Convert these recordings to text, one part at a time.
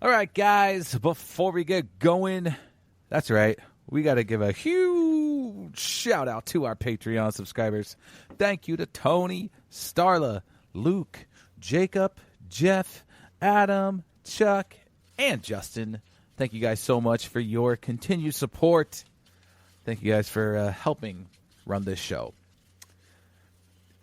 All right, guys, before we get going, that's right, we got to give a huge shout out to our Patreon subscribers. Thank you to Tony, Starla, Luke, Jacob, Jeff, Adam, Chuck, and Justin. Thank you guys so much for your continued support. Thank you guys for helping run this show.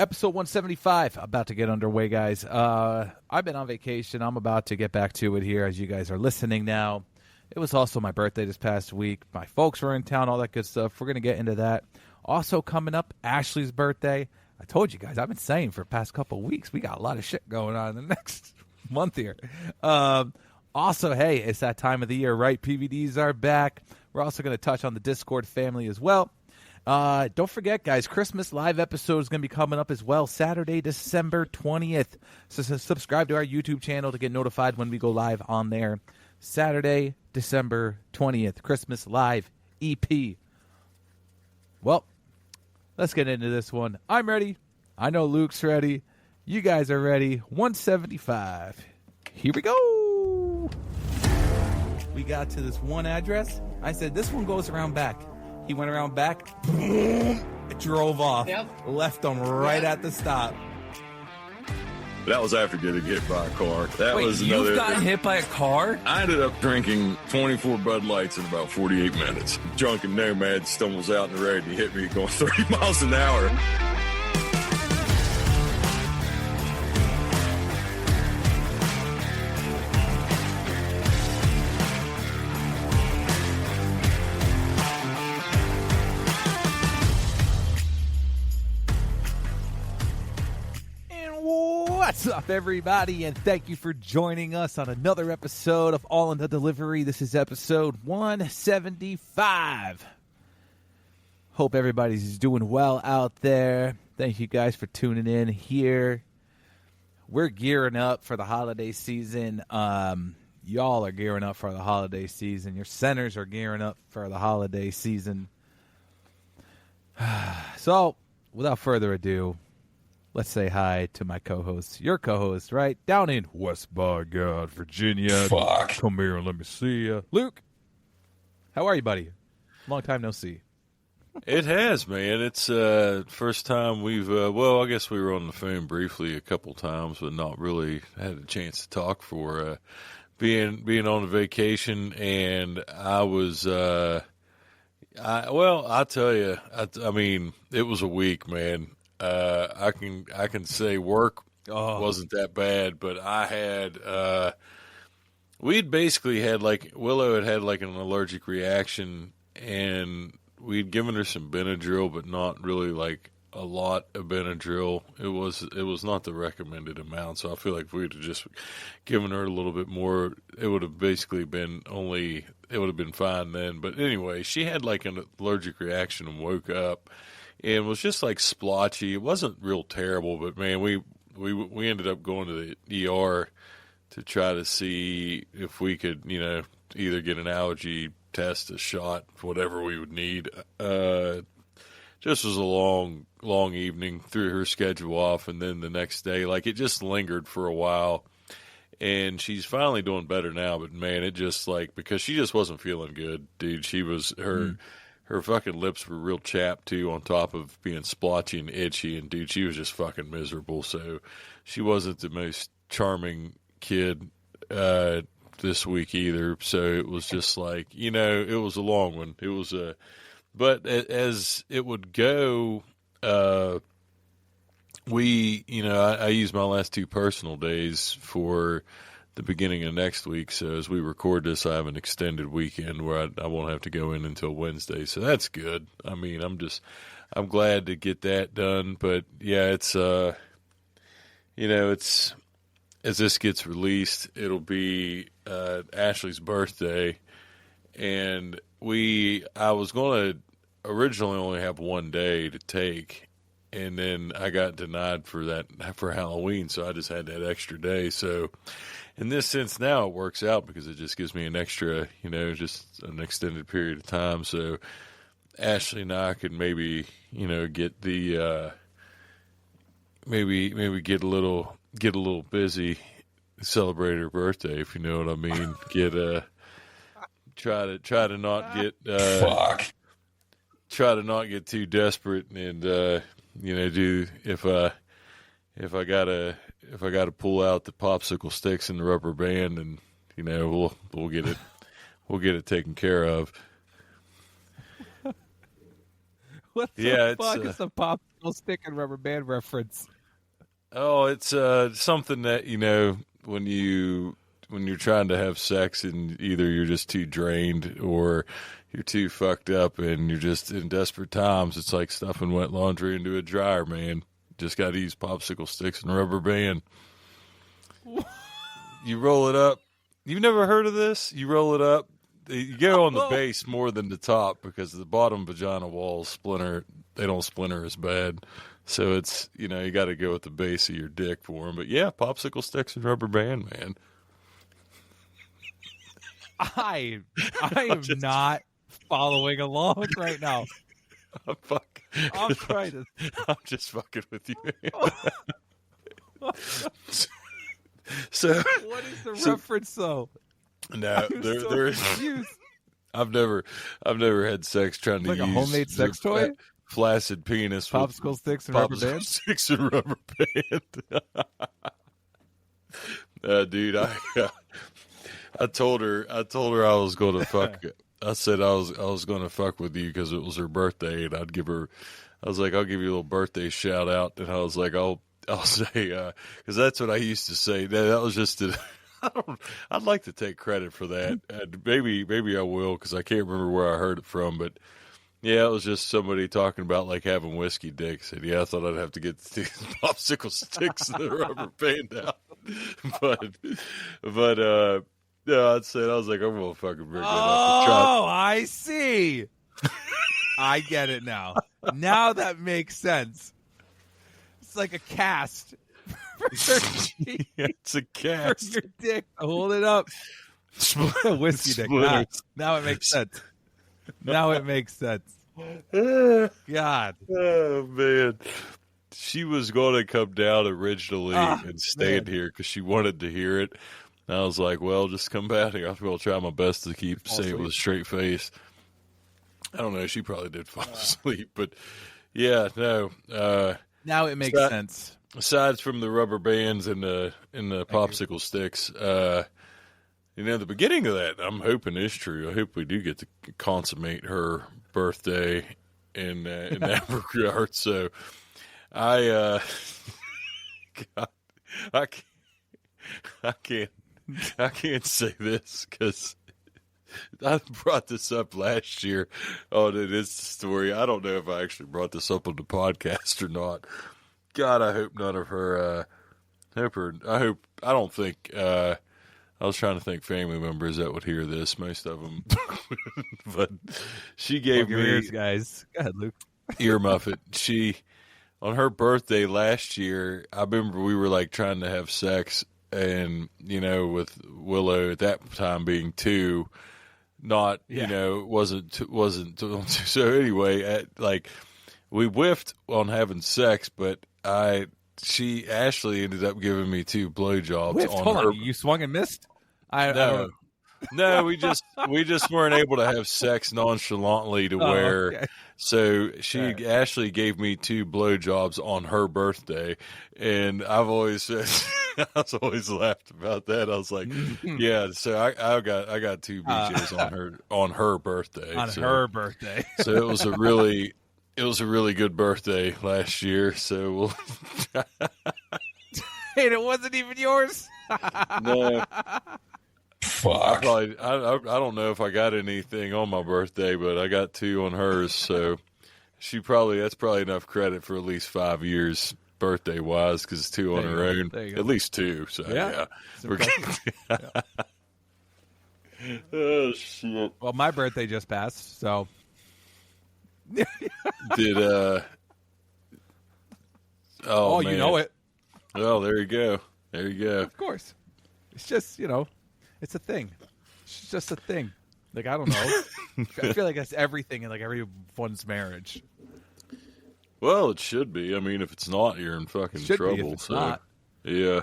Episode 175, about to get underway, guys. I've been on vacation. I'm about to get back to it here as you guys are listening now. It was also my birthday this past week. My folks were in town, all that good stuff. We're going to get into that. Also coming up, Ashley's birthday. I told you guys, I've been saying for the past couple of weeks, we got a lot of shit going on in the next month here. Also, hey, it's that time of the year, right? PVDs are back. We're also going to touch on the Discord family as well. Don't forget, guys, Christmas live episode is going to be coming up as well, Saturday, December 20th. So subscribe to our YouTube channel to get notified when we go live on there. Saturday, December 20th, Christmas live EP. Well, let's get into this one. I'm ready. I know Luke's ready. You guys are ready. 175. Here we go. We got to this one address. I said, this one goes around back. He went around back, drove off, left them right at the stop. That was after getting hit by a car. Wait, you got hit by a car? I ended up drinking 24 Bud Lights in about 48 minutes. Drunken nomad stumbles out in the road and he hit me going 30 miles an hour. What's up, everybody, and thank you for joining us on another episode of All in the Delivery. This is episode 175. Hope everybody's doing well out there. Thank you guys for tuning in here. We're gearing up for the holiday season. Y'all are gearing up for the holiday season. Your centers are gearing up for the holiday season. So, without further ado, let's say hi to my co-host, your co-host, right? Down in West by God, Virginia. Fuck. Come here and let me see you. Luke, how are you, buddy? Long time no see. It has, man. It's first time we've, I guess we were on the phone briefly a couple times, but not really had a chance to talk for being on a vacation. And I was, I'll tell you, I mean, it was a week, man. I can say work wasn't that bad, but I had we'd basically had Willow had like an allergic reaction, and we'd given her some Benadryl, but not really like a lot of Benadryl. It was not the recommended amount, so I feel like if we'd have just given her a little bit more, it would have basically been it would have been fine then. But anyway, she had like an allergic reaction and woke up. And was just like splotchy. It wasn't real terrible, but man, we ended up going to the ER to try to see if we could, either get an allergy test, a shot, whatever we would need. Just was a long evening. Threw her schedule off, and then the next day, like it just lingered for a while. And she's finally doing better now, but man, it just because she just wasn't feeling good, dude. She was Her fucking lips were real chapped, too, on top of being splotchy and itchy. And, dude, she was just fucking miserable. So she wasn't the most charming kid this week either. So it was just it was a long one. It was but as it would go, I used my last 2 personal days for the beginning of next week. So as we record this, I have an extended weekend where I won't have to go in until Wednesday. So that's good. I mean, I'm glad to get that done. But yeah, it's, it's, as this gets released, it'll be, Ashley's birthday. And I was going to originally only have one day to take. And then I got denied for Halloween. So I just had that extra day. So, in this sense, now it works out because it just gives me an extra, just an extended period of time. So Ashley and I could maybe, get the, maybe get a little busy celebrate her birthday, if you know what I mean. Get try to not get Fuck. try to not get too desperate, and do if I gotta pull out the popsicle sticks and the rubber band, and we'll get it taken care of. What the fuck is a popsicle stick and rubber band reference? Oh, it's something that when you're trying to have sex and either you're just too drained or you're too fucked up and you're just in desperate times. It's like stuffing wet laundry into a dryer, man. Just got to use popsicle sticks and rubber band. You roll it up. You've never heard of this? You roll it up. You go on the base more than the top because the bottom vagina walls splinter. They don't splinter as bad. So it's, you got to go with the base of your dick for them. But yeah, popsicle sticks and rubber band, man. I am not following along right now. I'm trying to. I'm just fucking with you. So what is the reference though? No, there is. I've never had sex trying to like use a homemade sex toy. Flaccid penis, popsicle sticks and rubber band. Sticks and rubber band. Dude, I told her I was going to fuck. I said I was going to fuck with you because it was her birthday, and I'll give you a little birthday shout out, and I was like, I'll say because that's what I used to say. That was just I'd like to take credit for that. Maybe I will because I can't remember where I heard it from, but. Yeah, it was just somebody talking about like having whiskey dick. Said, yeah, I thought I'd have to get the popsicle sticks and the rubber band out. But yeah, I was like, I'm gonna fucking bring it up. Oh, I see. I get it now. Now that makes sense. It's like a cast. Yeah, it's a cast. For your dick. Hold it up. Whiskey dick. Now it makes sense. Now it makes sense. God. Oh, man. She was going to come down originally and stand here because she wanted to hear it. And I was like, well, just come back here. I'll try my best to say it with a straight face. I don't know. She probably did fall asleep. But, yeah, no. Now it makes sense. Aside from the rubber bands and the popsicle sticks, the beginning of that, I'm hoping is true. I hope we do get to consummate her birthday in that regard. So, I can't say this because I brought this up last year on it. It's the story. I don't know if I actually brought this up on the podcast or not. God, I hope none of her. I don't think. I was trying to think family members that would hear this. Most of them, but she gave me ears, guys. Go ahead, Luke. Ear muffet. She on her birthday last year. I remember we were like trying to have sex, and with Willow at that time being 2, not wasn't so anyway. We whiffed on having sex, but Ashley ended up giving me 2 blowjobs on her. You swung and missed? No, we just weren't able to have sex nonchalantly to where. Okay. So Ashley gave me 2 blowjobs on her birthday, and I've always laughed about that. I was like, yeah. So I got 2 BJs on her birthday. On her birthday. So it was a really good birthday last year. So and it wasn't even yours. No. Fuck. I don't know if I got anything on my birthday, but I got 2 on hers. So that's probably enough credit for at least 5 years birthday wise because it's 2 on her own. At least 2. So yeah. Oh shit. Well, my birthday just passed, so. Did Oh, man. You know it. Oh, there you go. There you go. Of course. It's just, it's a thing. It's just a thing. Like, I don't know. I feel like that's everything in, like, everyone's marriage. Well, it should be. I mean, if it's not, you're in fucking trouble. Be if it's not. Yeah.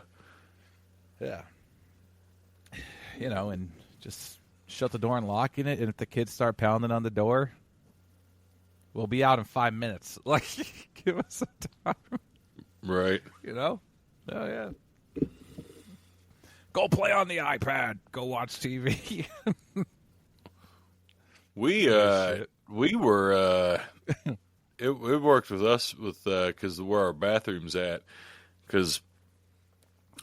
Yeah. and just shut the door and lock in it. And if the kids start pounding on the door, we'll be out in 5 minutes. Like, give us some time. Right. Oh, yeah. Go play on the iPad. Go watch TV. We were it worked with us with because where our bathroom's at, because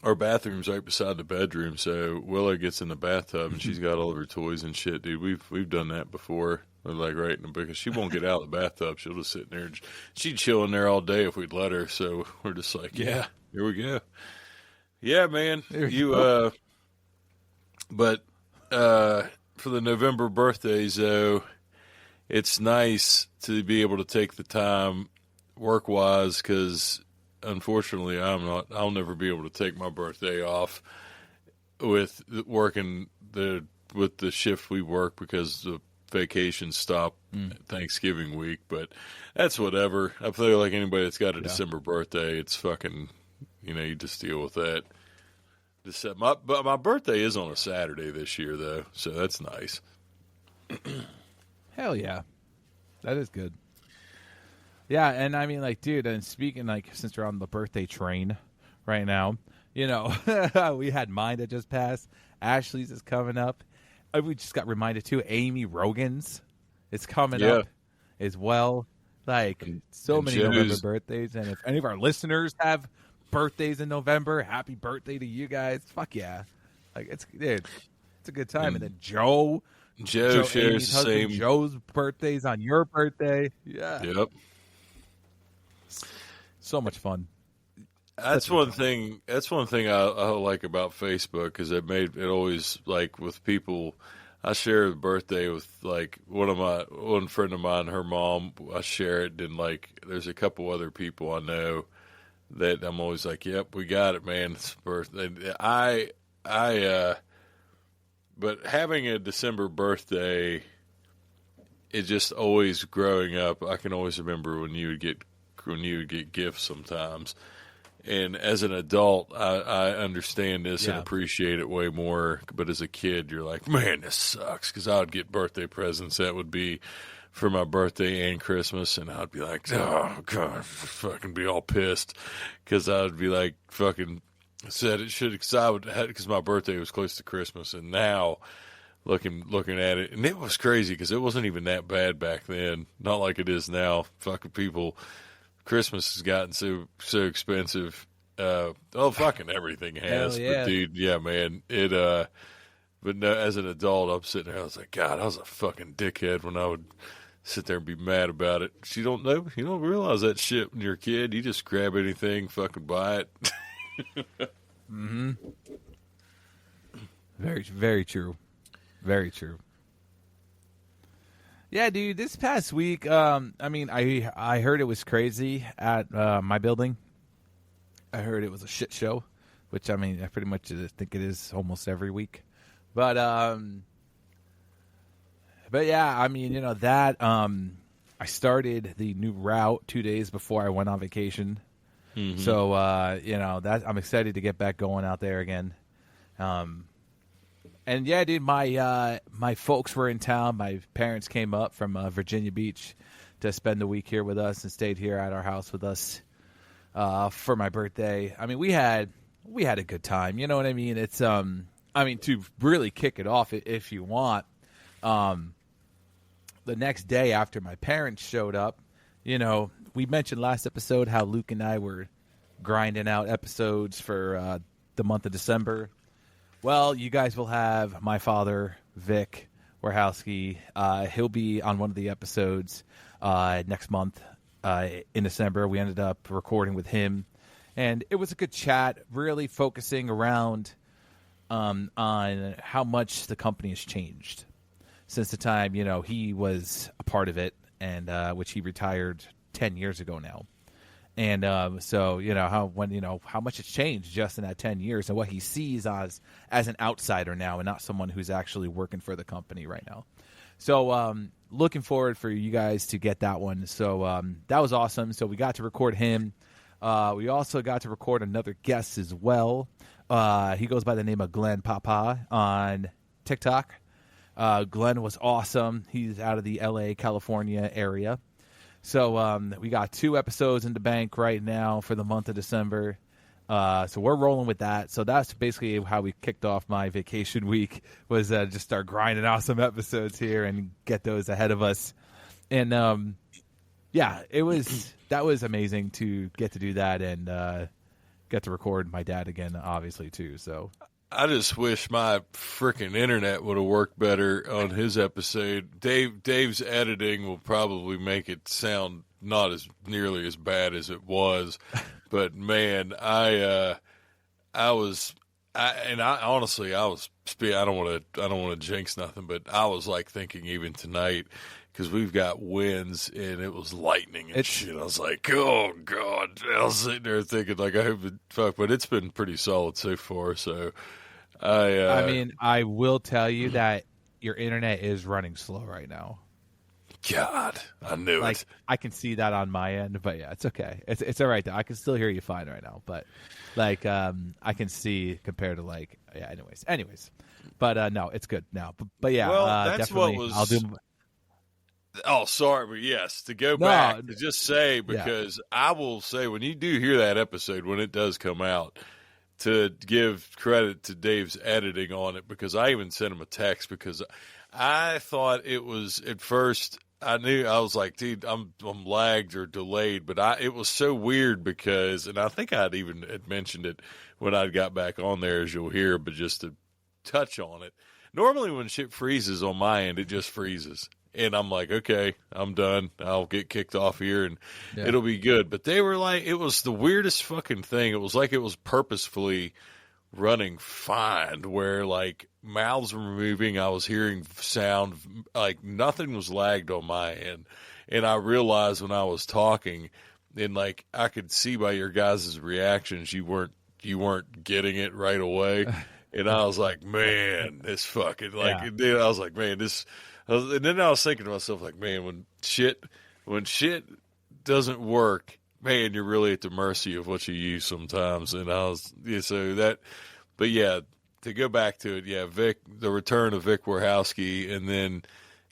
our bathroom's right beside the bedroom, so Willa gets in the bathtub and she's got all of her toys and shit, dude. We've done that before. We're like right in the because she won't get out of the bathtub. She'll just sit in there. She'd chill in there all day if we'd let her. So we're just like, yeah, here we go. Yeah, man. But for the November birthdays, though, it's nice to be able to take the time work-wise because, unfortunately, I'll never be able to take my birthday off with working with the shift we work because the vacations stop Thanksgiving week. But that's whatever. I feel like anybody that's got a December birthday, it's fucking, you just deal with that. But my birthday is on a Saturday this year, though, so that's nice. Hell yeah. That is good. Yeah, and I mean, like, dude, and speaking, like, since we're on the birthday train right now, we had mine that just passed. Ashley's is coming up. We just got reminded, too, Amy Rogan's is coming up as well. Like, so many November birthdays, and if any of our listeners have birthdays in November, happy birthday to you guys. Fuck yeah. Like, it's a good time. And then Joe shares the same. Joe's birthday's on your birthday. Yeah. Yep. So much fun. That's one thing I like about Facebook because it made it always like with people. I share a birthday with like one friend of mine, her mom. I share it, and like there's a couple other people I know that I'm always like, yep, we got it, man. It's birthday. But having a December birthday, it just always growing up. I can always remember when you would get gifts sometimes, and as an adult, I understand this and appreciate it way more. But as a kid, you're like, man, this sucks because I would get birthday presents that would be for my birthday and Christmas, and I'd be like, oh god, fucking be all pissed because I would be like, fucking said it should because my birthday was close to Christmas, and now looking at it, and it was crazy because it wasn't even that bad back then, not like it is now. Fucking people, Christmas has gotten so expensive. Fucking everything has. But dude, yeah, man, it. But no, as an adult, I'm sitting there. I was like, God, I was a fucking dickhead when I would sit there and be mad about it. You don't know. You don't realize that shit when you're a kid. You just grab anything, fucking buy it. Mm-hmm. Very, very true. Very true. Yeah, dude. This past week, I heard it was crazy at my building. I heard it was a shit show, which I pretty much think it is almost every week. But yeah, that I started the new route 2 days before I went on vacation. Mm-hmm. So that I'm excited to get back going out there again. And yeah, dude, my folks were in town. My parents came up from Virginia Beach to spend the week here with us and stayed here at our house with us for my birthday. We had a good time. You know what I mean? It's to really kick it off, if you want, the next day after my parents showed up, we mentioned last episode how Luke and I were grinding out episodes for the month of December. Well, you guys will have my father, Vic Warhowski. He'll be on one of the episodes next month in December. We ended up recording with him, and it was a good chat, really focusing around on how much the company has changed since the time, he was a part of it, and which he retired 10 years ago now. And so, how much it's changed just in that 10 years and what he sees as an outsider now and not someone who's actually working for the company right now. So looking forward for you guys to get that one. So that was awesome. So we got to record him. We also got to record another guest as well, He goes by the name of Glenn Papa on TikTok. Glenn was awesome. He's out of the LA, California area. So we got 2 episodes in the bank right now for the month of December. So we're rolling with that. So that's basically how we kicked off my vacation week, was just start grinding out some episodes here and get those ahead of us. And that was amazing to get to do that and get to record my dad again, obviously, too. So I just wish my freaking internet would have worked better on his episode. Dave's editing will probably make it sound not as nearly as bad as it was, but man, I honestly I don't want to jinx nothing, but I was like thinking even tonight, because we've got winds and it was lightning and shit. I was like, oh God. I was sitting there thinking, like, I hope it fuck, but it's been pretty solid so far. So I mean, I will tell you that your internet is running slow right now. God, I knew it. I can see that on my end, but yeah, it's okay. It's all right though. I can still hear you fine right now, but I can see compared to anyways. But no, it's good now. But yeah, well, that's definitely. What was. I'll do. Oh, sorry, but yes, to go back to just say, because I will say, when you do hear that episode, when it does come out, to give credit to Dave's editing on it, because I even sent him a text, because I thought it was, at first, I was like, dude, I'm lagged or delayed, but it was so weird because, and I think I'd even had mentioned it when I got back on there, as you'll hear, but just to touch on it. Normally when shit freezes on my end, it just freezes. And I'm like, okay, I'm done. I'll get kicked off here and it'll be good. But they were like, it was the weirdest fucking thing. It was like it was purposefully running fine, where like mouths were moving. I was hearing sound, like nothing was lagged on my end. And I realized when I was talking, and like I could see by your guys' reactions, you weren't getting it right away. And I was like, man, this fucking and then I was like, man, this. And then I was thinking to myself, like, man, when shit doesn't work, man, you're really at the mercy of what you use sometimes. And but yeah, to go back to it, Vic, the return of Vic Warhowski, and then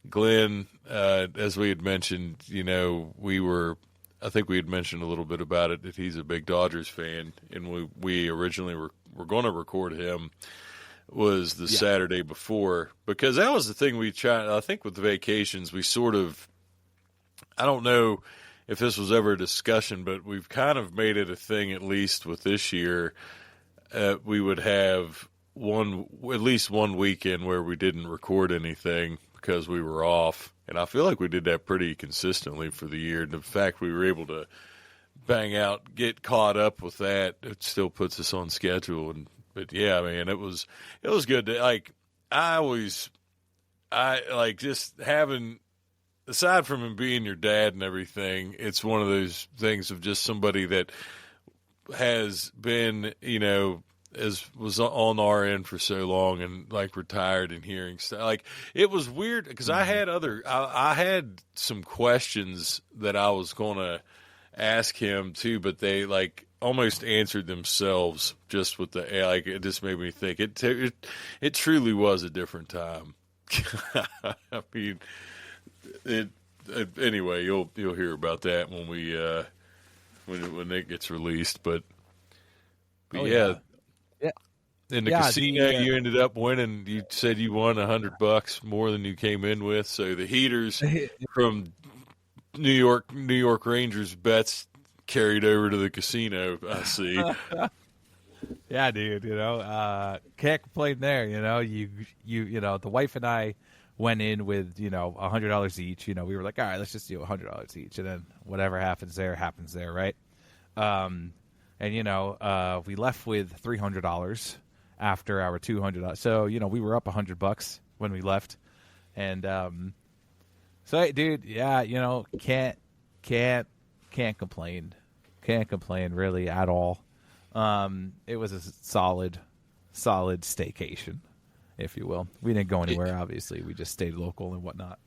Glenn, as we had mentioned, I think we had mentioned a little bit about it, that he's a big Dodgers fan, and we originally were going to record him. Was the Saturday before, because that was the thing we tried. I think with the vacations, we sort of, I don't know if this was ever a discussion, but we've kind of made it a thing, at least with this year. We would have at least one weekend where we didn't record anything because we were off. And I feel like we did that pretty consistently for the year. And the fact we were able to bang out, get caught up with that, it still puts us on schedule. But yeah, man, it was good to, just having, aside from him being your dad and everything, it's one of those things of just somebody that has been, was on our end for so long and like retired and hearing stuff. Like, it was weird because I had some questions that I was going to ask him too, but they like almost answered themselves just with it just made me think it truly was a different time. I mean, anyway, you'll hear about that when we when it gets released, but yeah. In the casino, you ended up winning. You said you won $100 more than you came in with. So the heaters from New York Rangers bets carried over to the casino, I see. Yeah, dude, can't complain there. The wife and I went in with, $100 each. We were like, all right, let's just do $100 each. And then whatever happens there, right? And we left with $300 after our $200. So, we were up $100 when we left. And, so, dude, yeah, can't complain. Can't complain really at all. It was a solid staycation, if you will. We didn't go anywhere, obviously. We just stayed local and whatnot.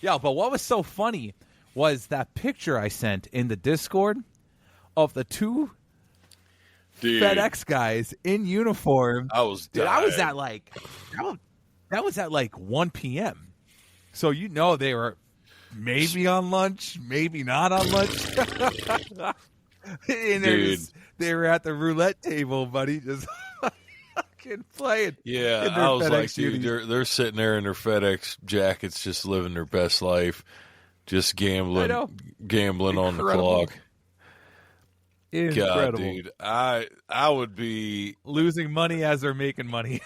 Yeah, but what was so funny was that picture I sent in the Discord of the two FedEx guys in uniform. I was Dude, dying. I was at like that was at like 1 p.m. So they were maybe on lunch, maybe not on lunch. And they were at the roulette table, buddy, just fucking playing. Yeah, I was like, dude, they're sitting there in their FedEx jackets, just living their best life, just gambling on the clock. Incredible. God, dude, I would be losing money as they're making money.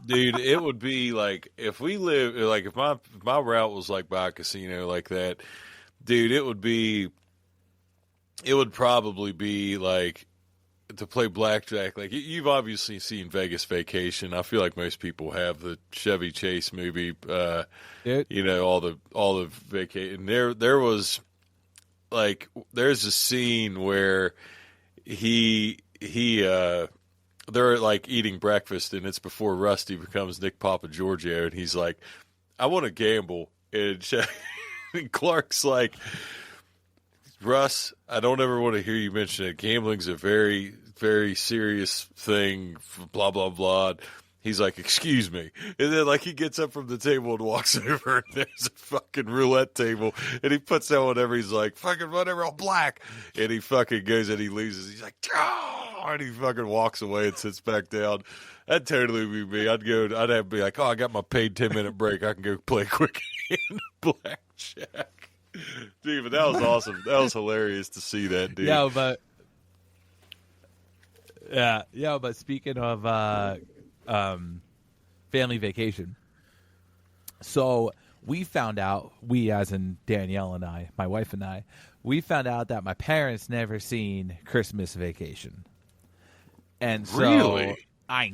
Dude, it would be like if we live like if my route was like by a casino like that, dude, it would probably be like to play blackjack. Like you've obviously seen Vegas Vacation. I feel like most people have the Chevy Chase movie. All the vacation. There was like there's a scene where they're like eating breakfast, and it's before Rusty becomes Nick Papa Giorgio, and he's like, "I want to gamble," and Clark's like, "Russ, I don't ever want to hear you mention it. Gambling's a very, very serious thing." Blah blah blah. He's like, "Excuse me," and then like he gets up from the table and walks over, and there's a fucking roulette table, and he puts down whatever. He's like, "Fucking whatever, all black," and he fucking goes and he loses. He's like, "Oh," and he fucking walks away and sits back down. That'd totally be me. I'd have to be like, "Oh, I got my paid 10-minute break. I can go play quick in blackjack." Dude, but that was awesome. That was hilarious to see that, dude. But speaking of family vacation. So we found out, as in Danielle and I, my wife and I, we found out that my parents never seen Christmas Vacation. And so really? I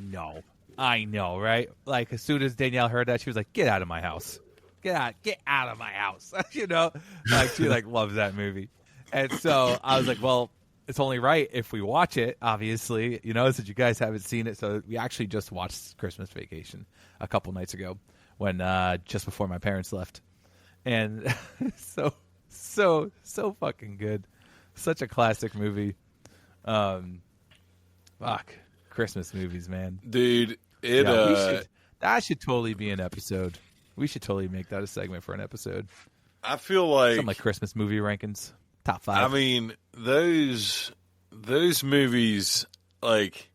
know, right? Like as soon as Danielle heard that, she was like, "Get out of my house. Get out of my house." Like she like loves that movie. And so I was like, well, it's only right if we watch it, obviously, since you guys haven't seen it. So we actually just watched Christmas Vacation a couple nights ago when just before my parents left. And so fucking good. Such a classic movie. Fuck. Christmas movies, man. Dude, that should totally be an episode. We should totally make that a segment for an episode. I feel like something like Christmas movie rankings. Top 5. I mean, those movies, like,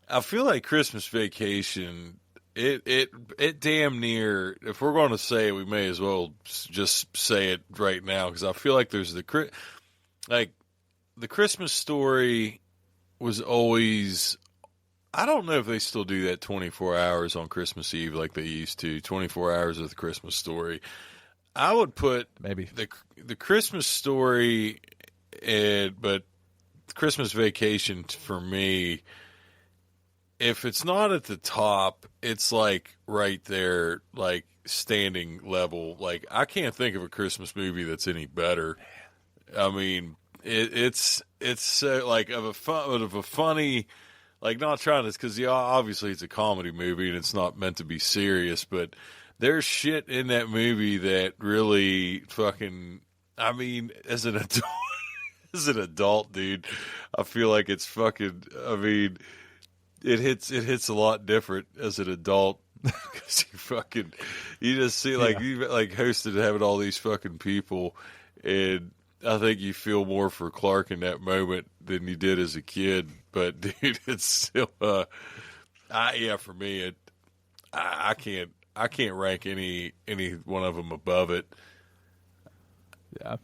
I feel like Christmas Vacation, it damn near, if we're going to say it, we may as well just say it right now, because I feel like there's the Christmas Story was always, I don't know if they still do that 24 hours on Christmas Eve like they used to, 24 hours of the Christmas Story. I would put maybe the Christmas Story, but Christmas Vacation for me, if it's not at the top, it's like right there, like standing level. Like I can't think of a Christmas movie that's any better. I mean, it's like of a funny, like not trying to, because obviously it's a comedy movie and it's not meant to be serious, but there's shit in that movie that really fucking, I mean, as an adult, dude, I feel like it's fucking, I mean, it hits a lot different as an adult, because you just see like, you like hosted having all these fucking people, and I think you feel more for Clark in that moment than you did as a kid. But dude, it's still, for me, I can't rank any one of them above it. Yeah,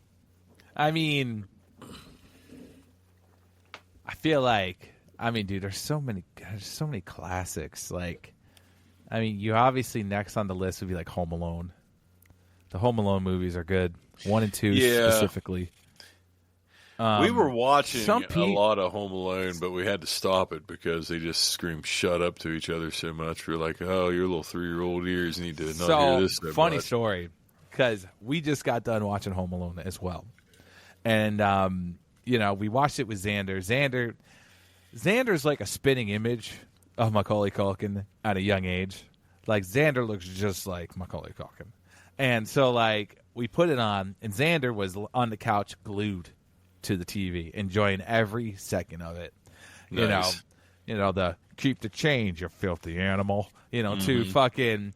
I mean, I feel like, dude, there's so many classics. Like, I mean, you obviously next on the list would be like Home Alone. The Home Alone movies are good. 1 and 2 specifically. We were watching a lot of Home Alone, but we had to stop it because they just screamed "shut up" to each other so much. We're like, "Oh, your little 3-year-old ears need to not hear this." So funny much. Story, because we just got done watching Home Alone as well, and we watched it with Xander. Xander's like a spitting image of Macaulay Culkin at a young age. Like Xander looks just like Macaulay Culkin, and so like we put it on, and Xander was on the couch glued to the TV, enjoying every second of it. Nice. The keep the change, you filthy animal. To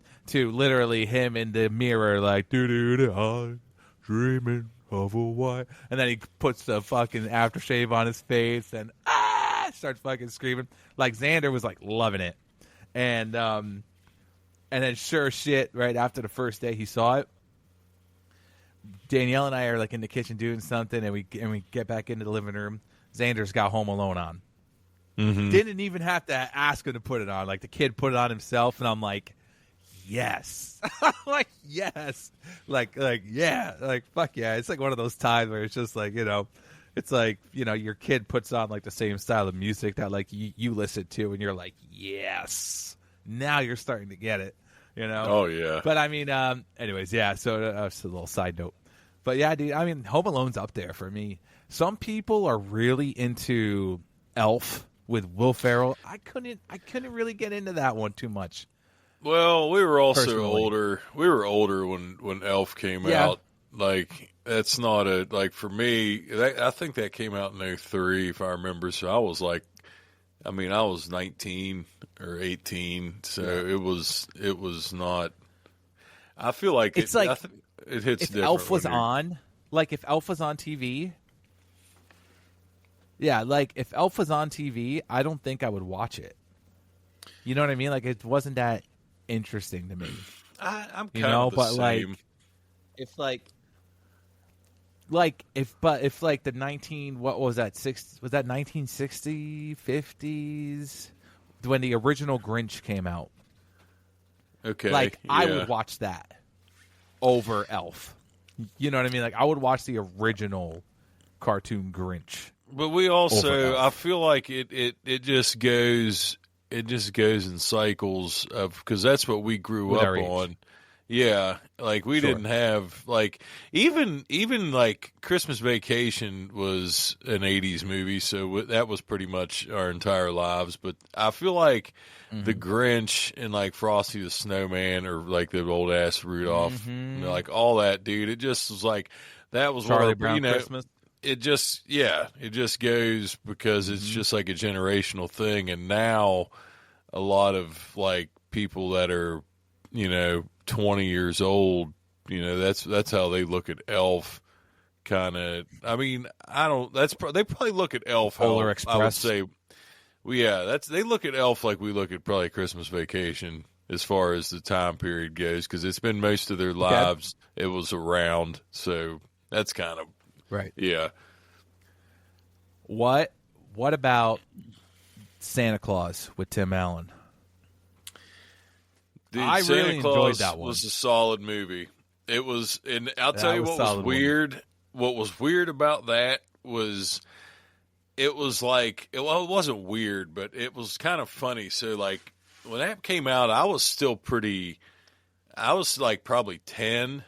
literally him in the mirror, like, doo-doo-doo, I'm dreaming of a white. And then he puts the fucking aftershave on his face and starts fucking screaming. Like, Xander was, like, loving it. And then sure shit, right after the first day he saw it, Danielle and I are, like, in the kitchen doing something, and we get back into the living room. Xander's got Home Alone on. Mm-hmm. Didn't even have to ask him to put it on. Like, the kid put it on himself, and I'm like, yes. Like, yes. Like, yeah. Like, fuck yeah. It's like one of those times where it's just like, it's like, your kid puts on, like, the same style of music that, like, you listen to, and you're like, yes. Now you're starting to get it, Oh, yeah. But, I mean, anyways, yeah, so that's a little side note. But, yeah, dude, I mean, Home Alone's up there for me. Some people are really into Elf with Will Ferrell. I couldn't really get into that one too much. Well, we were also Personally. older. We were older when Elf came out. Like, that's not for me, I think that came out in 2003, if I remember. So I was like, I was 19 or 18. So it was not, I feel like it's like, it hits if different. Elf was on, like, if Elf was on TV. Yeah, like, if Elf was on TV, I don't think I would watch it. You know what I mean? Like, it wasn't that interesting to me. I'm kind of the same. If the 19, what was that, was that 1960, 50s, when the original Grinch came out? Okay. Like, yeah. I would watch that over Elf. You know what I mean? Like, I would watch the original cartoon Grinch. But we also, I feel like it just goes in cycles of, because that's what we grew With up our age. on. Yeah, like we Sure. didn't have like even like Christmas Vacation was an 80s movie, so that was pretty much our entire lives. But I feel like the Grinch and like Frosty the Snowman or like the old ass Rudolph, like all that, dude, it just was like that was Charlie what Brown Christmas. it just goes because it's just like a generational thing. And now a lot of like people that are 20 years old, that's how they look at Elf. Kind of, they probably look at Elf how Polar I would Express. say, well, yeah, they look at Elf like we look at probably Christmas Vacation as far as the time period goes, because it's been most of their lives it was around. So that's kind of Right. yeah. What about Santa Claus with Tim Allen? Dude, I Santa really Claus enjoyed that one. was a solid movie. It was, and I'll tell you was what was solid weird. What was weird about that was, it was like, well, it wasn't weird, but it was kind of funny. So, like, when that came out, I was like probably 10,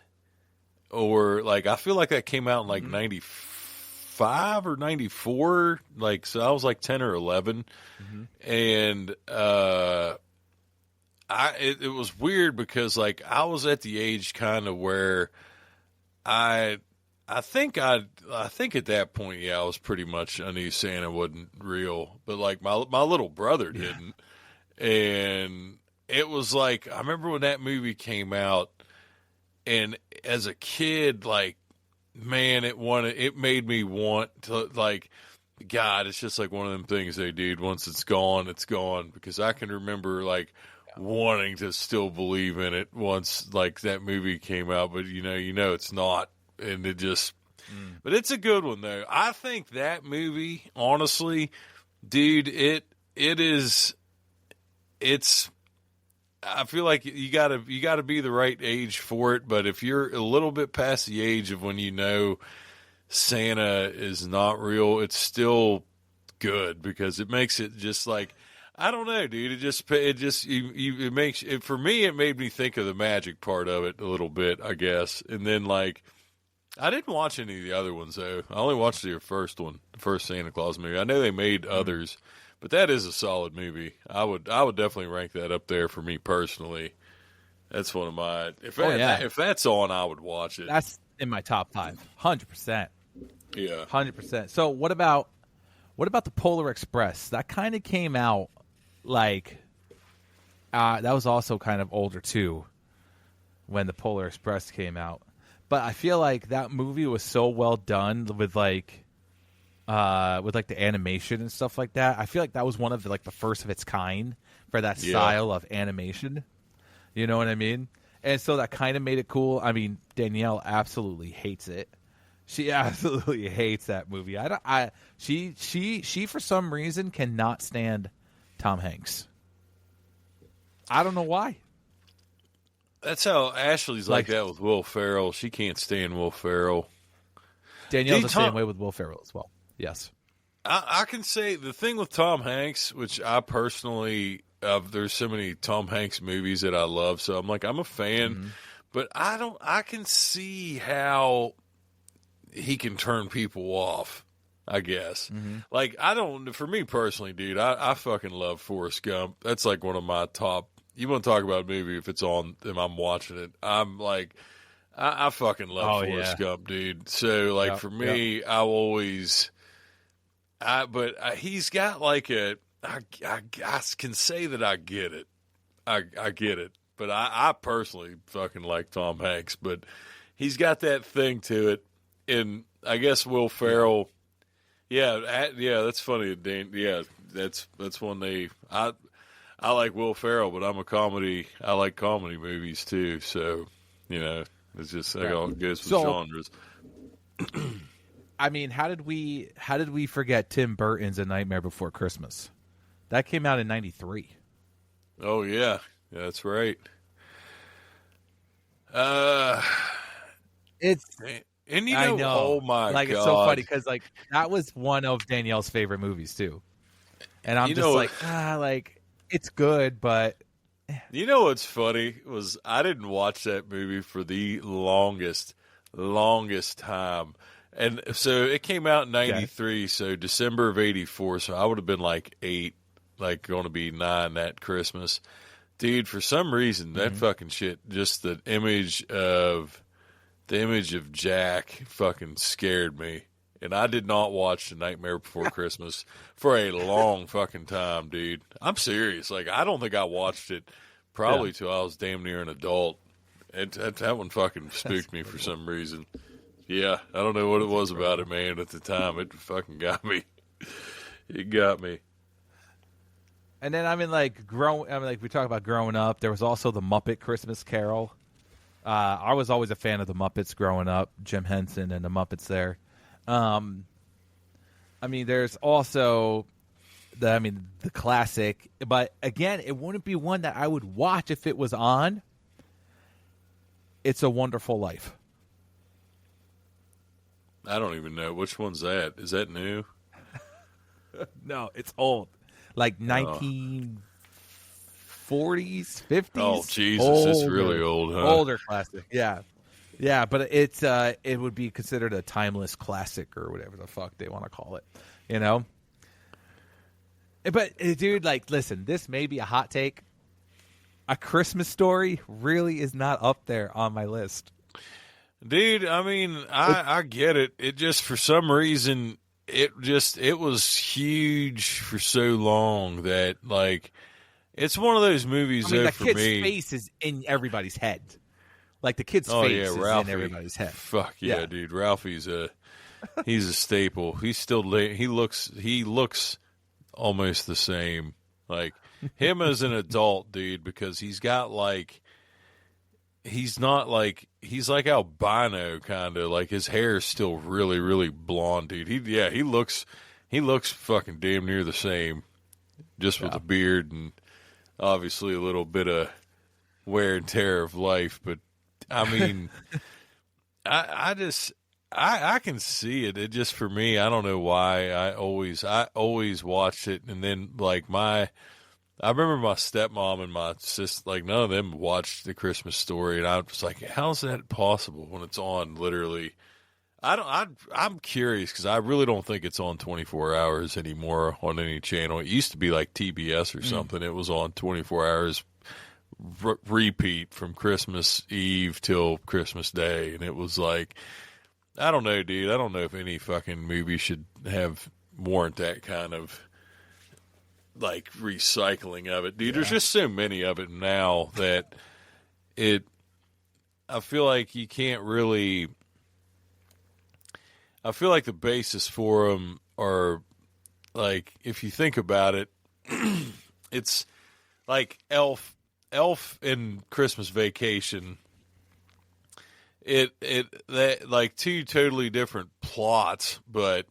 or like, I feel like that came out in like 95 or 94. Like, so I was like 10 or 11. And, it was weird because like I was at the age kind of where I think at that point, I was pretty much, I knew Santa wasn't real, but like my little brother didn't. And it was like, I remember when that movie came out, and as a kid, like, man, it made me want to, like, God, it's just like one of them things they dude, once it's gone, because I can remember like wanting to still believe in it once like that movie came out, but it's not, and it just but it's a good one though. I think that movie, honestly, dude, it's I feel like you gotta be the right age for it, but if you're a little bit past the age of when Santa is not real, it's still good because it makes it just like, I don't know, dude. It makes it, for me. It made me think of the magic part of it a little bit, I guess. And then like, I didn't watch any of the other ones though. I only watched the first one, the first Santa Claus movie. I know they made others, but that is a solid movie. I would definitely rank that up there for me personally. That's one of my. If that's on, I would watch it. That's in my top 5, 100%. Yeah, 100%. So what about What about the Polar Express? That kind of came out like that was also kind of older too when the Polar Express came out. But I feel like that movie was so well done with like the animation and stuff like that. I feel like that was one of the first of its kind for that style of animation. You know what I mean? And so that kind of made it cool. I mean, Danielle absolutely hates it. She absolutely hates that movie. She for some reason cannot stand Tom Hanks. I don't know why. That's how Ashley's like that with Will Ferrell. She can't stand Will Ferrell. Danielle's the same way with Will Ferrell as well. Yes. I can say the thing with Tom Hanks, which I personally, there's so many Tom Hanks movies that I love, so I'm a fan, but I can see how he can turn people off, I guess. For me personally, dude, I fucking love Forrest Gump. That's like one of my top. You want to talk about a movie, if it's on and I'm watching it, I'm like, I fucking love Forrest Gump, dude. So, for me, I always, but he's got like I can say that I get it. I get it. But I personally fucking like Tom Hanks, but he's got that thing to it. And I guess Will Ferrell, that's funny, Dane. Yeah, that's one I like Will Ferrell, but I like comedy movies too. So, it's just like all it goes with genres. I mean, how did we forget Tim Burton's A Nightmare Before Christmas? That came out in '93. Oh yeah, that's right. And I know. Oh my god! It's so funny because that was one of Danielle's favorite movies too, and I'm it's good, but you know what's funny was I didn't watch that movie for the longest time, and so it came out in '93, so December of '84, so I would have been like 8, going to be 9 that Christmas, dude. For some reason, that fucking shit, just the image of Jack fucking scared me. And I did not watch The Nightmare Before Christmas for a long fucking time, dude. I'm serious. I don't think I watched it probably till I was damn near an adult. That one fucking spooked me for some reason. Yeah, I don't know what it was about it, man. At the time, it fucking got me. It got me. And then we talk about growing up. There was also the Muppet Christmas Carol. I was always a fan of the Muppets growing up. Jim Henson and the Muppets there. There's also the classic, but again, it wouldn't be one that I would watch if it was on. It's a Wonderful Life. I don't even know which one's that. Is that new? No, it's old, 1940s, 50s. Oh Jesus, it's really old, huh? Older classic, yeah. Yeah, but it would be considered a timeless classic or whatever the fuck they want to call it, But dude, listen, this may be a hot take. A Christmas Story really is not up there on my list. Dude, I get it. It just, for some reason, it was huge for so long that it's one of those movies the for kid's me. Face is in everybody's head. The kid's face is Ralphie. in everybody's head. Fuck yeah, dude. Ralphie's he's a staple. He looks almost the same. Him as an adult, dude, because he's got he's like albino kind of, his hair is still really, really blonde, dude. He looks fucking damn near the same, just with a beard and obviously a little bit of wear and tear of life, but I can see it. It just, for me, I don't know why I always watched it. And then I remember my stepmom and my sister, none of them watched The Christmas Story. And I was like, how's that possible when it's on literally? I'm curious because I really don't think it's on 24 hours anymore on any channel. It used to be like TBS or something. It was on 24 hours repeat from Christmas Eve till Christmas Day, and it was I don't know, dude. I don't know if any fucking movie should have warrant that kind of like recycling of it, dude. There's just so many of it now that I feel like you can't really. I feel like the basis for them are like, if you think about it, it's like Elf and Christmas Vacation. That like two totally different plots, but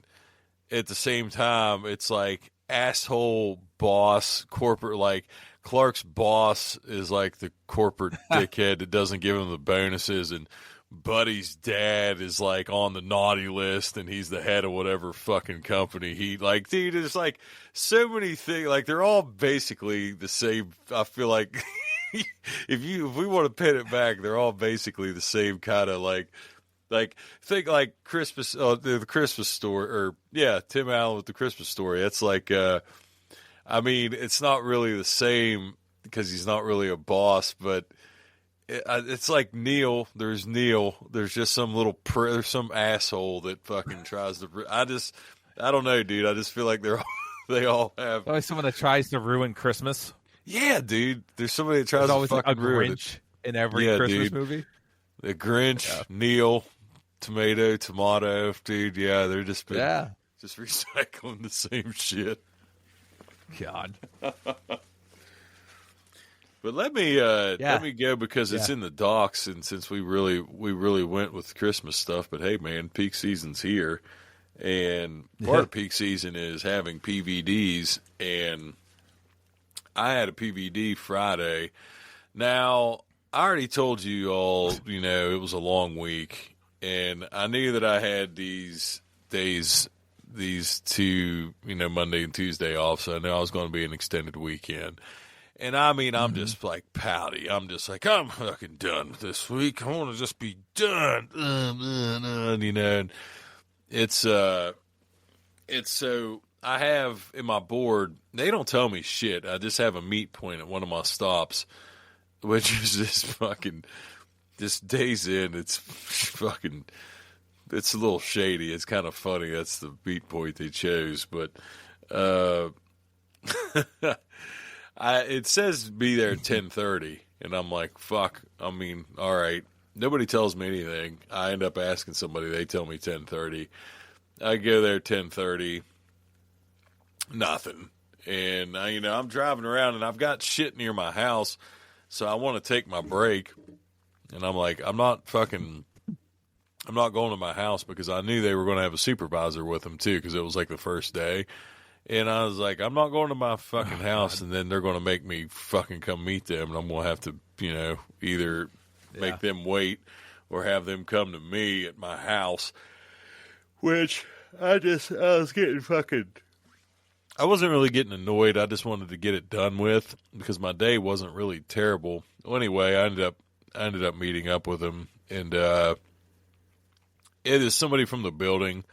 at the same time, it's like asshole boss corporate. Like Clark's boss is like the corporate dickhead that doesn't give him the bonuses, and Buddy's dad is like on the naughty list, and he's the head of whatever fucking company. He like, dude, there's like so many things. Like they're all basically the same. I feel like if we want to pin it back, they're all basically the same kind of like think like Christmas, the Christmas Story, or Tim Allen with the Christmas Story. It's like, I mean, it's not really the same because he's not really a boss, but it's like Neil. There's just some there's some asshole that fucking tries to. I don't know, dude. I just feel like they all have. Always someone that tries to ruin Christmas. Yeah, dude. There's somebody that tries There's always to fucking a ruin Grinch it. in every Christmas movie. The Grinch, Neil, tomato, dude. Yeah, they're just just recycling the same shit. God. But let me go because it's in the docks, and since we really went with Christmas stuff. But hey, man, peak season's here, and part of peak season is having PVDs, and I had a PVD Friday. Now, I already told you all, it was a long week, and I knew that I had these two, Monday and Tuesday off, so I knew I was going to be an extended weekend. And I mean, I'm just like pouty. I'm just like, I'm fucking done with this week. I want to just be done. And it's so I have in my board, they don't tell me shit. I just have a meet point at one of my stops, which is just days in. It's fucking, it's a little shady. It's kind of funny. That's the meet point they chose. But, it says be there at 10:30, and I'm like, fuck. I mean, all right. Nobody tells me anything. I end up asking somebody. They tell me 10:30. I go there 10:30. Nothing. And I'm driving around, and I've got shit near my house, so I want to take my break. And I'm like, I'm not going to my house, because I knew they were going to have a supervisor with them too, because it was like the first day. And I was like, I'm not going to my fucking house, and then they're going to make me fucking come meet them, and I'm going to have to, either make them wait or have them come to me at my house, which I was getting fucking, I wasn't really getting annoyed. I just wanted to get it done with, because my day wasn't really terrible. Well, anyway, I ended up meeting up with them, and it is somebody from the building.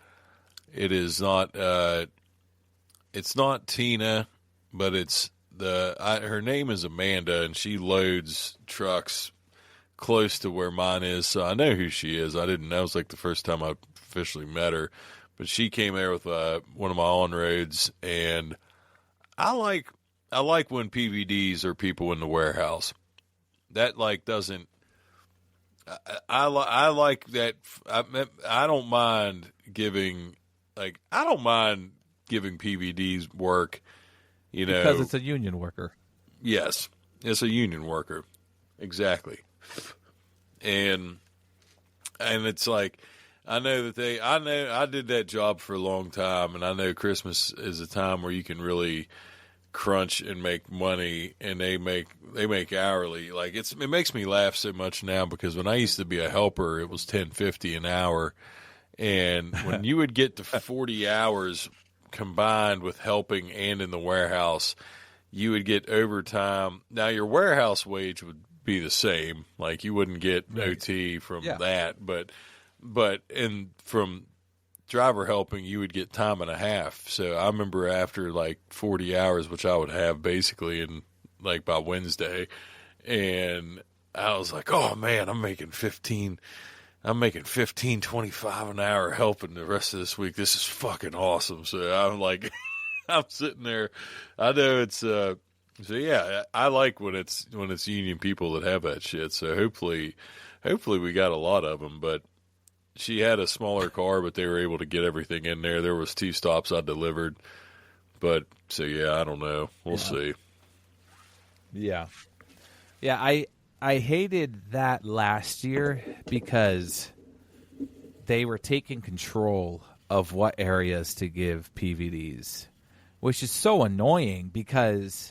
It is not, it's not Tina, but it's her name is Amanda, and she loads trucks close to where mine is, so I know who she is. I didn't know. It was like the first time I officially met her, but she came there with one of my on-roads, and I like when PVDs are people in the warehouse. That like doesn't. I like that. I don't mind giving giving PVDs work, because it's a union worker. Yes, it's a union worker, exactly. And it's like, I know I did that job for a long time, and I know Christmas is a time where you can really crunch and make money, and they make hourly. Like it makes me laugh so much now, because when I used to be a helper, it was $10.50 an hour, and when you would get to 40 hours combined with helping and in the warehouse, you would get overtime. Now your warehouse wage would be the same, like you wouldn't get OT from that, but from driver helping, you would get time and a half. So I remember after like 40 hours, which I would have basically in like by Wednesday, and I was like, oh man, I'm making 15. I'm making $15.25 an hour helping the rest of this week. This is fucking awesome. So I'm like, I'm sitting there. I know it's so yeah. I like when it's union people that have that shit. So hopefully we got a lot of them. But she had a smaller car, but they were able to get everything in there. There was 2 stops I delivered. But so yeah, I don't know. We'll see. Yeah. Yeah, I hated that last year because they were taking control of what areas to give PVDs, which is so annoying because,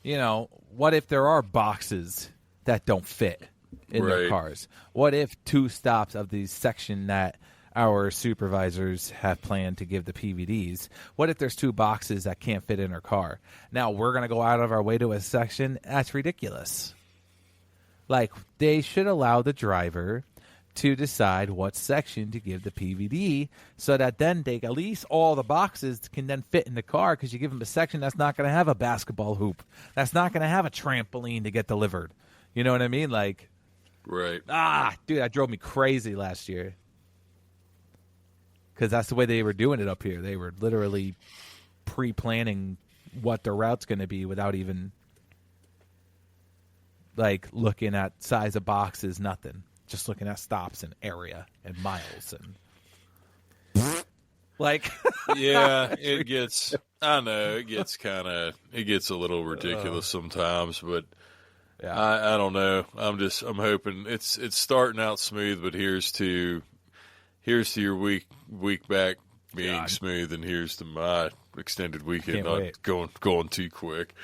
you know, what if there are boxes that don't fit in their cars? What if 2 stops of the section that our supervisors have planned to give the PVDs, what if there's 2 boxes that can't fit in her car? Now we're going to go out of our way to a section? That's ridiculous. Like, they should allow the driver to decide what section to give the PVD so that then they, at least all the boxes can then fit in the car, because you give them a section that's not going to have a basketball hoop. That's not going to have a trampoline to get delivered. You know what I mean? Like, right. Dude, that drove me crazy last year. Because that's the way they were doing it up here. They were literally pre-planning what the route's going to be without even, like, looking at size of boxes, nothing. Just looking at stops and area and miles and like. Yeah, it gets. I know it gets a little ridiculous sometimes, but yeah. I don't know. I'm hoping it's starting out smooth, but here's to your week back being smooth, and here's to my extended weekend not going too quick.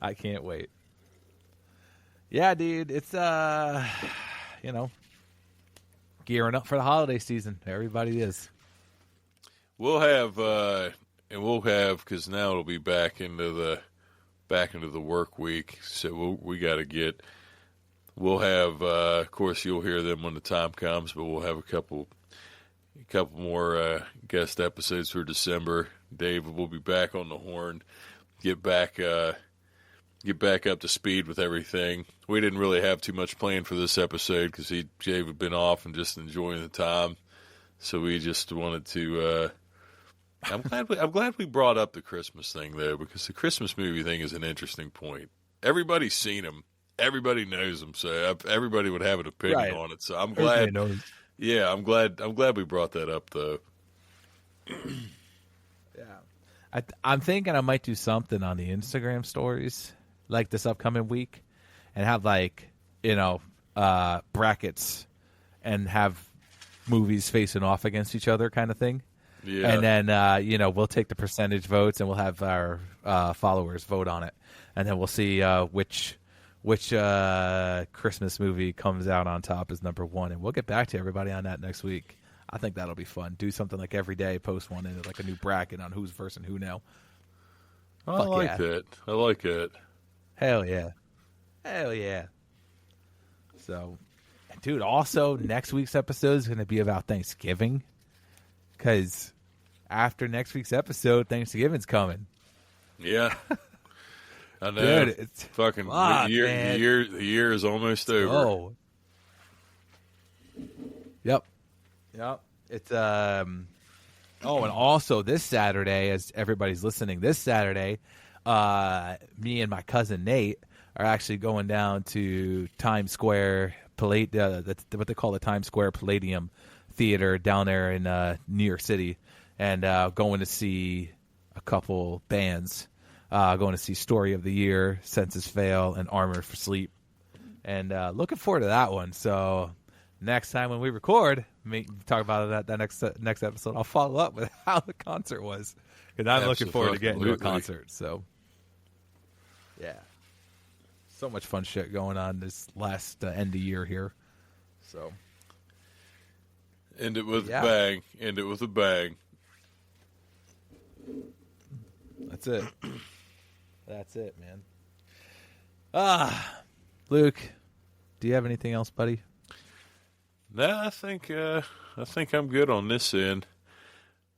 I can't wait. Yeah, dude, it's you know, gearing up for the holiday season. Everybody is. We'll have because now it'll be back into the work week. So we got to get. We'll have, of course, you'll hear them when the time comes, but we'll have a couple more guest episodes for December. Dave will be back on the horn. Get back up to speed with everything. We didn't really have too much planned for this episode because Dave had been off and just enjoying the time. So we just wanted to. I'm glad we brought up the Christmas thing though, because the Christmas movie thing is an interesting point. Everybody's seen them. Everybody knows them, so everybody would have an opinion on it. So I'm glad. Yeah, I'm glad we brought that up though. Yeah, I'm thinking I might do something on the Instagram stories like this upcoming week, and have, like, you know, brackets and have movies facing off against each other kind of thing. Yeah. And then, you know, we'll take the percentage votes and we'll have our followers vote on it. And then we'll see which Christmas movie comes out on top as number 1. And we'll get back to everybody on that next week. I think that'll be fun. Do something like every day, post one in like a new bracket on who's versing who now. I like that. I like it. Hell yeah. Hell yeah. So, dude, also next week's episode is going to be about Thanksgiving, because after next week's episode, Thanksgiving's coming. Yeah. I know. Dude, it's fucking the year is almost over. Oh. Yep. It's and also this Saturday, as everybody's listening, this Saturday, me and my cousin Nate are actually going down to Times Square, what they call the Times Square Palladium Theater down there in New York City, and going to see a couple bands. Going to see Story of the Year, Census Fail, and Armor for Sleep, and looking forward to that one. So next time when we record, talk about that next episode, I'll follow up with how the concert was, because I'm looking forward to getting to a concert. So yeah, so much fun shit going on this last end of year here. So end it with a bang. End it with a bang. That's it. That's it, man. Luke, do you have anything else, buddy? No, I think I'm good on this end.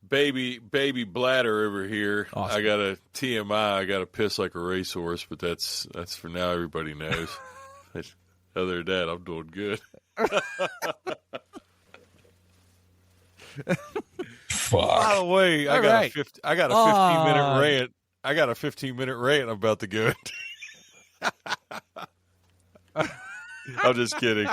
Baby bladder over here. Awesome. I got a TMI. I got to piss like a racehorse, but that's for now. Everybody knows. Other than that, I'm doing good. Fuck. By the way, I All got right. I got a 15-minute rant. I got a 15-minute rant I'm about to go into. I'm just kidding.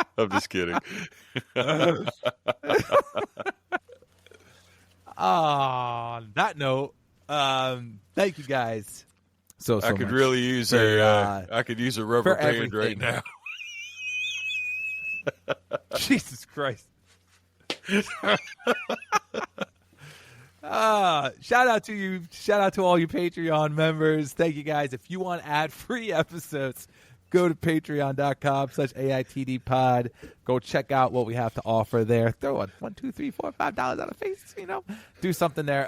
On that note, thank you guys so I could much really use for, I could use a rubber for band right everything. now. Jesus Christ. Shout out to you. Shout out to all you Patreon members. Thank you guys. If you want ad-free episodes, go to patreon.com/AITDpod. Go check out what we have to offer there. Throw a $1, $2, $3, $4, $5 on a face, do something there.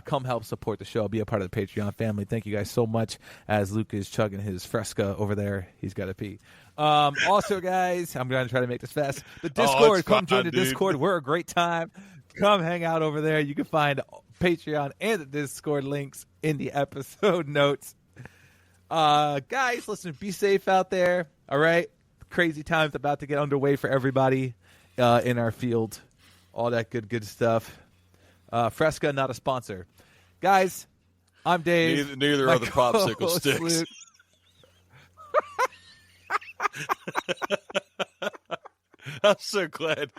Come help support the show. Be a part of the Patreon family. Thank you guys so much. As Luke is chugging his Fresca over there, he's got to pee. Also, guys, I'm going to try to make this fast. The Discord, come join the Discord. We're a great time. Come hang out over there. You can find Patreon and the Discord links in the episode notes. Guys, listen, be safe out there. All right. Crazy times about to get underway for everybody in our field. All that good stuff. Fresca, not a sponsor. Guys, I'm Dave. Neither are the popsicle sticks. Luke. I'm so glad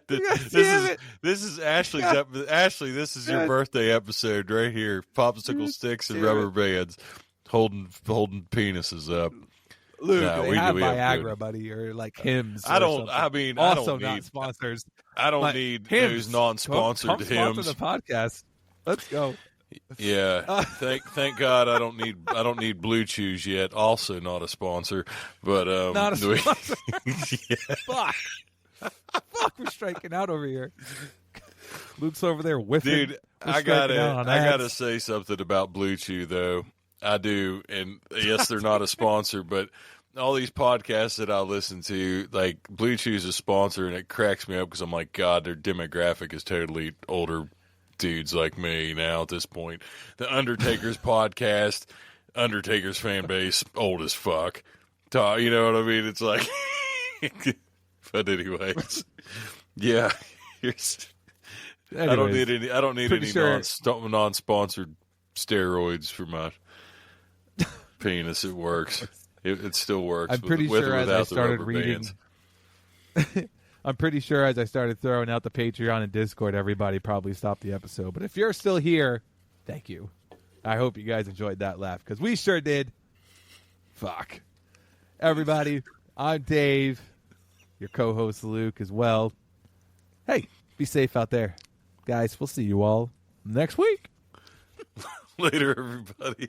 that this is Ashley's Ashley, this is your birthday episode right here. Popsicle sticks and rubber bands holding penises up. Luke, no, they have Viagra, buddy, or like hymns. Not sponsors. I don't need those non-sponsored come hymns. Sponsor the podcast. Let's go. Yeah, thank God I don't need Blue Chews yet. Also not a sponsor, but not a sponsor. Yeah. Fuck, we're striking out over here. Luke's over there whiffing. Dude, I gotta say something about Blue Chew though. I do, and yes, they're not a sponsor, but all these podcasts that I listen to, like Blue Chew's a sponsor, and it cracks me up because I'm like, God, their demographic is totally older dudes like me now at this point. The Undertaker's podcast, Undertaker's fan base, old as fuck. You know what I mean? It's like, but anyways, yeah. I don't need any non-sponsored steroids for my penis. It works. It still works. I'm pretty sure as I started reading. I'm pretty sure as I started throwing out the Patreon and Discord, everybody probably stopped the episode. But if you're still here, thank you. I hope you guys enjoyed that laugh, because we sure did. Fuck. Everybody, I'm Dave, your co-host Luke as well. Hey, be safe out there. Guys, we'll see you all next week. Later, everybody.